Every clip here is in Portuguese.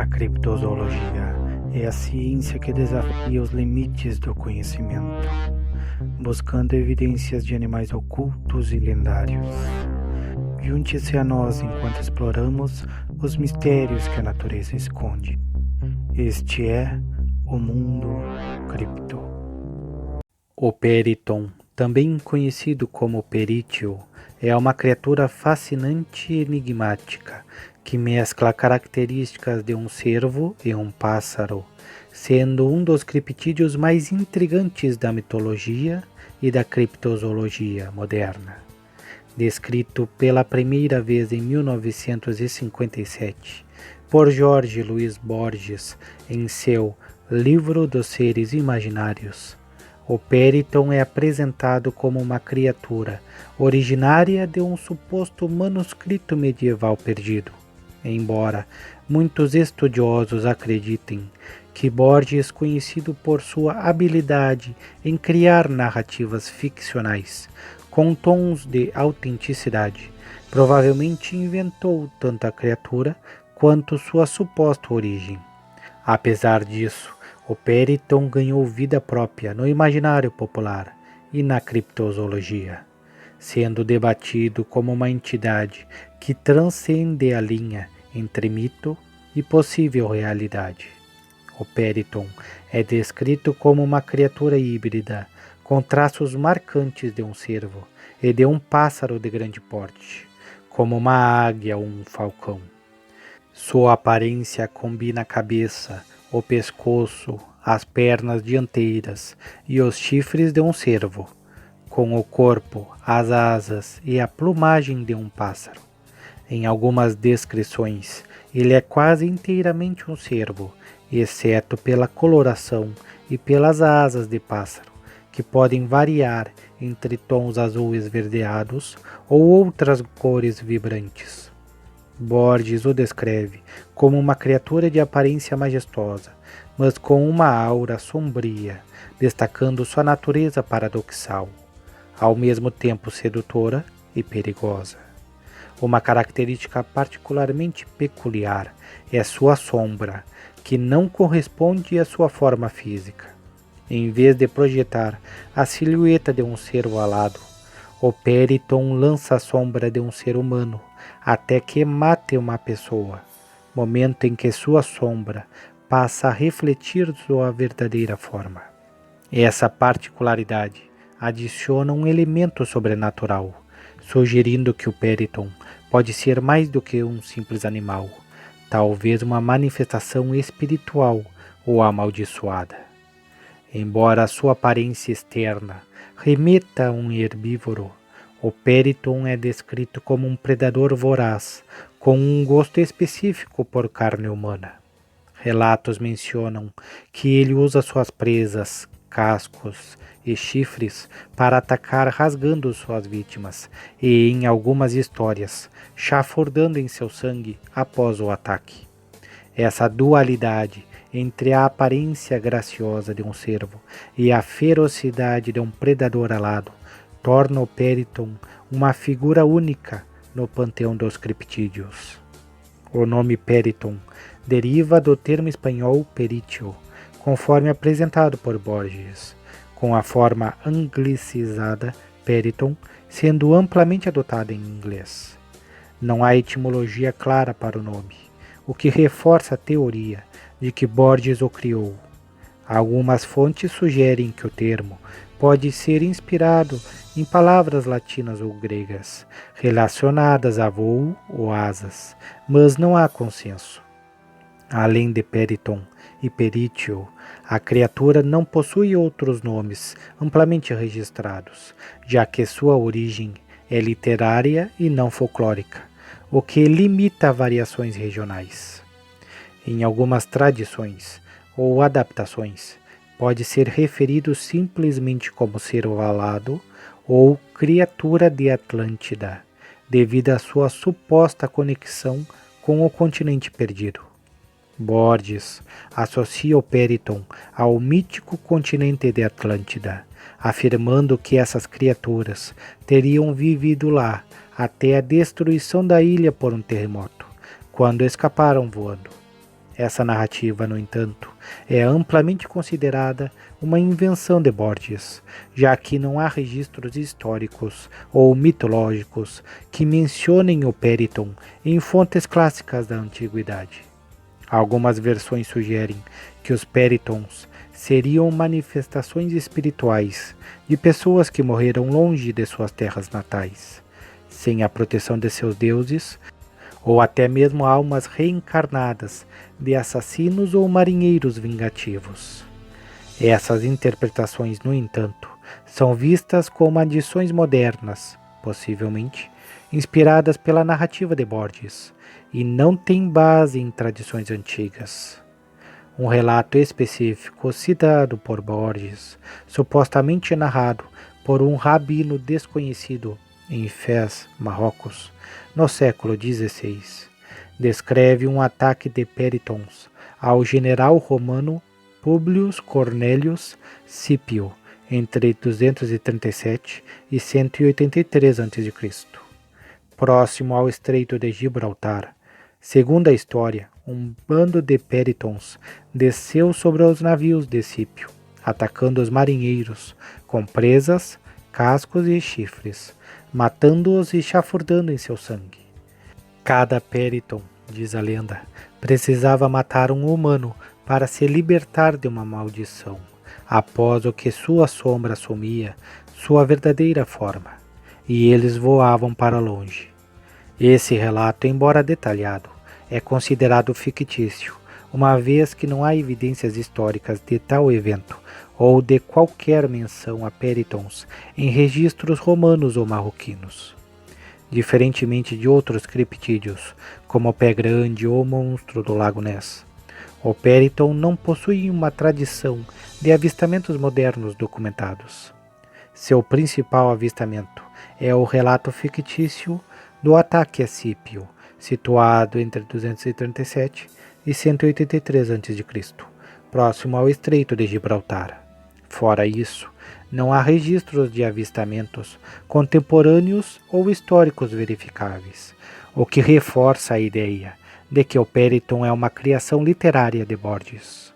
criptozoologia é a ciência que desafia os limites do conhecimento, buscando evidências de animais ocultos e lendários. Junte-se a nós enquanto exploramos os mistérios que a natureza esconde. Este é o Mundo Cripto. O Periton, também conhecido como Perítio, é uma criatura fascinante e enigmática que mescla características de um cervo e um pássaro, sendo um dos criptídeos mais intrigantes da mitologia e da criptozoologia moderna. Descrito pela primeira vez em 1957 por Jorge Luiz Borges em seu Livro dos Seres Imaginários, o Periton é apresentado como uma criatura originária de um suposto manuscrito medieval perdido, embora muitos estudiosos acreditem que Borges, conhecido por sua habilidade em criar narrativas ficcionais com tons de autenticidade, provavelmente inventou tanto a criatura quanto sua suposta origem. Apesar disso, o Periton ganhou vida própria no imaginário popular e na criptozoologia, sendo debatido como uma entidade que transcende a linha entre mito e possível realidade. O Periton é descrito como uma criatura híbrida, com traços marcantes de um cervo e de um pássaro de grande porte, como uma águia ou um falcão. Sua aparência combina a cabeça, o pescoço, as pernas dianteiras e os chifres de um cervo, com o corpo, as asas e a plumagem de um pássaro. Em algumas descrições, ele é quase inteiramente um cervo, exceto pela coloração e pelas asas de pássaro, que podem variar entre tons azul esverdeados ou outras cores vibrantes. Borges o descreve como uma criatura de aparência majestosa, mas com uma aura sombria, destacando sua natureza paradoxal, ao mesmo tempo sedutora e perigosa. Uma característica particularmente peculiar é sua sombra, que não corresponde à sua forma física. Em vez de projetar a silhueta de um cervo alado, o Periton lança a sombra de um ser humano até que mate uma pessoa, momento em que sua sombra passa a refletir sua verdadeira forma. Essa particularidade adiciona um elemento sobrenatural, sugerindo que o Periton pode ser mais do que um simples animal, talvez uma manifestação espiritual ou amaldiçoada. Embora a sua aparência externa remeta a um herbívoro, o Periton é descrito como um predador voraz, com um gosto específico por carne humana. Relatos mencionam que ele usa suas presas, cascos e chifres para atacar rasgando suas vítimas e, em algumas histórias, chafurdando em seu sangue após o ataque. Essa dualidade entre a aparência graciosa de um cervo e a ferocidade de um predador alado torna o Periton uma figura única no panteão dos criptídeos. O nome Periton deriva do termo espanhol perítio, conforme apresentado por Borges, com a forma anglicizada Periton sendo amplamente adotada em inglês. Não há etimologia clara para o nome, o que reforça a teoria de que Borges o criou. Algumas fontes sugerem que o termo pode ser inspirado em palavras latinas ou gregas, relacionadas a voo ou asas, mas não há consenso. Além de Periton e Perítio, a criatura não possui outros nomes amplamente registrados, já que sua origem é literária e não folclórica, o que limita variações regionais. Em algumas tradições ou adaptações, pode ser referido simplesmente como cervo alado ou criatura de Atlântida, devido à sua suposta conexão com o continente perdido. Borges associa o Periton ao mítico continente de Atlântida, afirmando que essas criaturas teriam vivido lá até a destruição da ilha por um terremoto, quando escaparam voando. Essa narrativa, no entanto, é amplamente considerada uma invenção de Borges, já que não há registros históricos ou mitológicos que mencionem o Periton em fontes clássicas da antiguidade. Algumas versões sugerem que os Peritons seriam manifestações espirituais de pessoas que morreram longe de suas terras natais, sem a proteção de seus deuses, ou até mesmo almas reencarnadas de assassinos ou marinheiros vingativos. Essas interpretações, no entanto, são vistas como adições modernas, possivelmente inspiradas pela narrativa de Borges, e não têm base em tradições antigas. Um relato específico citado por Borges, supostamente narrado por um rabino desconhecido em Fez, Marrocos, no século XVI, descreve um ataque de Peritons ao general romano Publio Cornelius Scipio entre 237 e 183 a.C., próximo ao Estreito de Gibraltar. Segundo a história, um bando de Peritons desceu sobre os navios de Scipio, atacando os marinheiros com presas, cascos e chifres, matando-os e chafurdando em seu sangue. Cada Periton, diz a lenda, precisava matar um humano para se libertar de uma maldição, após o que sua sombra assumia sua verdadeira forma, e eles voavam para longe. Esse relato, embora detalhado, é considerado fictício, uma vez que não há evidências históricas de tal evento ou de qualquer menção a Peritons em registros romanos ou marroquinos. Diferentemente de outros criptídeos, como o Pé Grande ou o Monstro do Lago Ness, o Periton não possui uma tradição de avistamentos modernos documentados. Seu principal avistamento é o relato fictício do ataque a Scipio, situado entre 237 e 183 a.C., próximo ao Estreito de Gibraltar. Fora isso, não há registros de avistamentos contemporâneos ou históricos verificáveis, o que reforça a ideia de que o Periton é uma criação literária de Borges.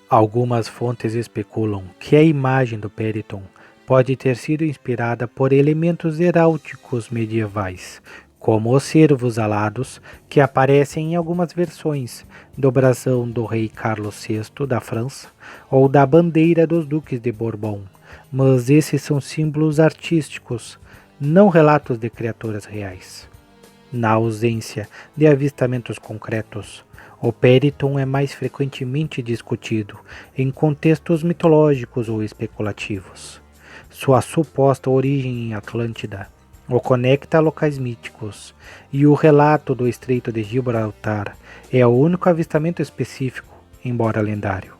Algumas fontes especulam que a imagem do Periton pode ter sido inspirada por elementos heráuticos medievais, como os cervos alados que aparecem em algumas versões do brasão do rei Carlos VI da França ou da bandeira dos duques de Bourbon, mas esses são símbolos artísticos, não relatos de criaturas reais. Na ausência de avistamentos concretos, o Periton é mais frequentemente discutido em contextos mitológicos ou especulativos. Sua suposta origem em Atlântida o conecta a locais míticos, e o relato do Estreito de Gibraltar é o único avistamento específico, embora lendário.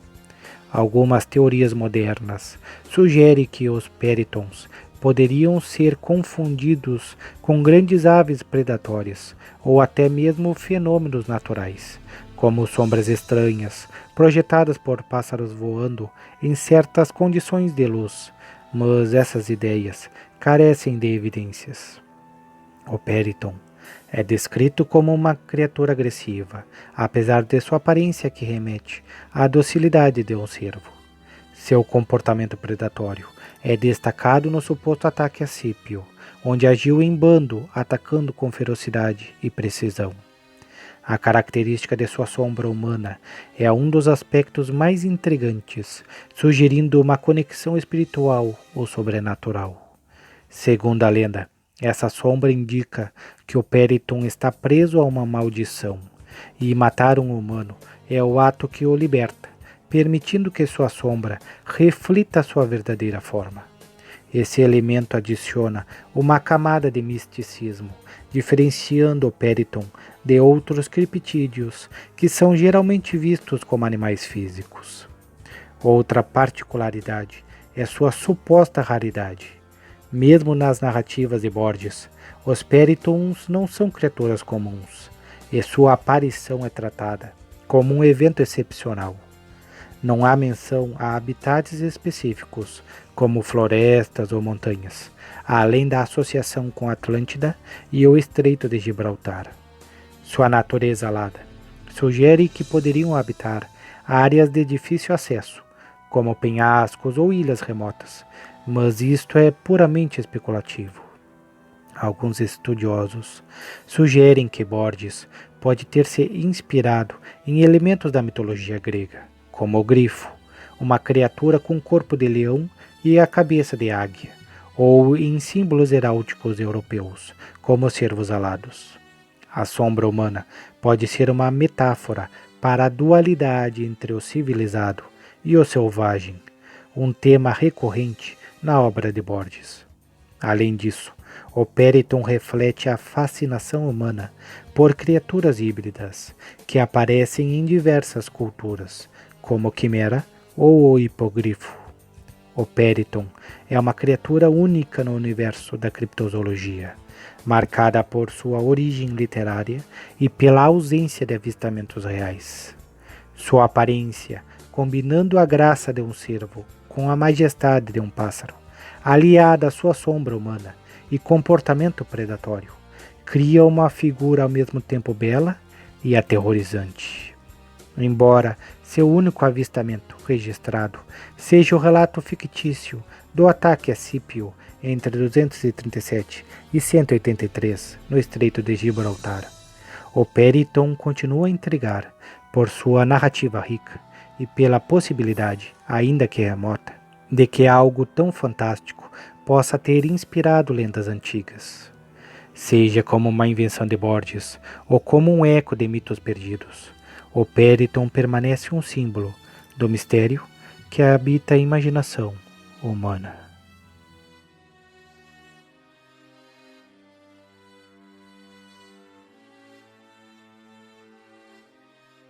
Algumas teorias modernas sugerem que os Peritons poderiam ser confundidos com grandes aves predatórias ou até mesmo fenômenos naturais, como sombras estranhas projetadas por pássaros voando em certas condições de luz, mas essas ideias carecem de evidências. O Periton é descrito como uma criatura agressiva, apesar de sua aparência que remete à docilidade de um cervo. Seu comportamento predatório é destacado no suposto ataque a Scipio, onde agiu em bando, atacando com ferocidade e precisão. A característica de sua sombra humana é um dos aspectos mais intrigantes, sugerindo uma conexão espiritual ou sobrenatural. Segundo a lenda, essa sombra indica que o Periton está preso a uma maldição, e matar um humano é o ato que o liberta, permitindo que sua sombra reflita sua verdadeira forma. Esse elemento adiciona uma camada de misticismo, diferenciando o Periton de outros criptídeos, que são geralmente vistos como animais físicos. Outra particularidade é sua suposta raridade. Mesmo nas narrativas de Borges, os Peritons não são criaturas comuns, e sua aparição é tratada como um evento excepcional. Não há menção a habitats específicos, como florestas ou montanhas, além da associação com Atlântida e o Estreito de Gibraltar. Sua natureza alada sugere que poderiam habitar áreas de difícil acesso, como penhascos ou ilhas remotas, mas isto é puramente especulativo. Alguns estudiosos sugerem que Borges pode ter se inspirado em elementos da mitologia grega, como o grifo, uma criatura com corpo de leão e a cabeça de águia, ou em símbolos heráldicos europeus, como os cervos alados. A sombra humana pode ser uma metáfora para a dualidade entre o civilizado e o selvagem, um tema recorrente na obra de Borges. Além disso, o Periton reflete a fascinação humana por criaturas híbridas que aparecem em diversas culturas, como quimera ou o hipogrifo. O Periton é uma criatura única no universo da criptozoologia, marcada por sua origem literária e pela ausência de avistamentos reais. Sua aparência, combinando a graça de um cervo com a majestade de um pássaro, aliada à sua sombra humana e comportamento predatório, cria uma figura ao mesmo tempo bela e aterrorizante. Embora seu único avistamento registrado seja o relato fictício do ataque a Scipio entre 237 e 183 no Estreito de Gibraltar, o Periton continua a intrigar por sua narrativa rica e pela possibilidade, ainda que remota, de que algo tão fantástico possa ter inspirado lendas antigas. Seja como uma invenção de Borges ou como um eco de mitos perdidos, o Periton permanece um símbolo do mistério que habita a imaginação humana.